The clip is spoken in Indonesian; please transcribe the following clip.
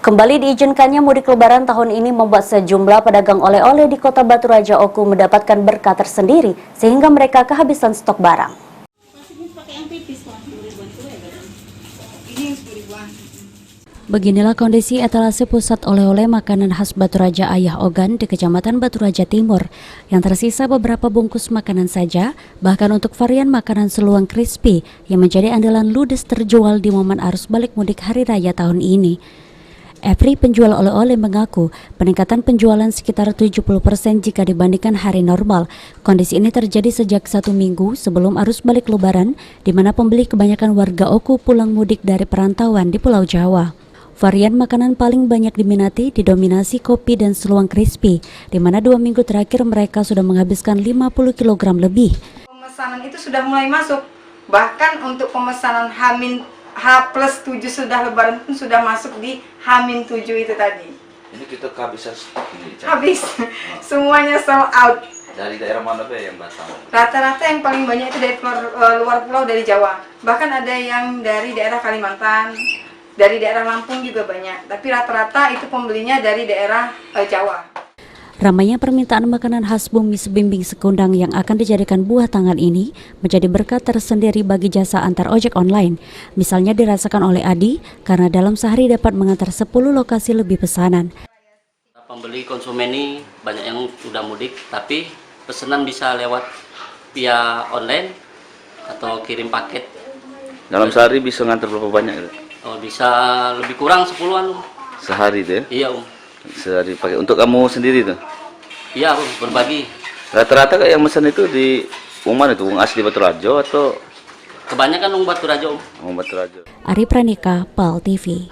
Kembali diizinkannya mudik lebaran tahun ini membuat sejumlah pedagang oleh-oleh di Kota Batu Raja Oku mendapatkan berkah tersendiri sehingga mereka kehabisan stok barang. Beginilah kondisi etalase pusat oleh-oleh makanan khas Batu Raja Ayah Ogan di Kecamatan Batu Raja Timur yang tersisa beberapa bungkus makanan saja, bahkan untuk varian makanan seluang crispy yang menjadi andalan ludes terjual di momen arus balik mudik hari raya tahun ini. Every penjual oleh-oleh mengaku peningkatan penjualan sekitar 70% jika dibandingkan hari normal. Kondisi ini terjadi sejak 1 minggu sebelum arus balik lebaran, di mana pembeli kebanyakan warga Oku pulang mudik dari perantauan di Pulau Jawa. Varian makanan paling banyak diminati didominasi kopi dan seluang crispy, di mana 2 minggu terakhir mereka sudah menghabiskan 50 kg lebih. Pemesanan itu sudah mulai masuk, bahkan untuk pemesanan H+7 sudah lebaran pun sudah masuk di H-7 itu tadi. Ini kita kehabisan stok ini. Habis, semuanya sold out. Dari daerah mana yang datang? Rata-rata yang paling banyak itu dari luar pulau, dari Jawa. Bahkan ada yang dari daerah Kalimantan, dari daerah Lampung juga banyak. Tapi rata-rata itu pembelinya dari daerah Jawa. Ramainya permintaan makanan khas bumi Sebimbing Sekundang yang akan dijadikan buah tangan ini menjadi berkat tersendiri bagi jasa antar ojek online. Misalnya dirasakan oleh Adi karena dalam sehari dapat mengantar 10 lokasi lebih pesanan. Pembeli konsumen ini banyak yang sudah mudik, tapi pesanan bisa lewat via online atau kirim paket. Dalam sehari bisa ngantar berapa banyak? Oh, bisa lebih kurang 10-an. Sehari itu ya? Iya, Sehari pakai. Untuk kamu sendiri tuh? Iya, berbagi. Rata-rata kayak yang pesan itu di mana itu? Asli Batu Raja atau? Kebanyakan Batu Raja. Batu Raja. Ari Pranika, PAL TV.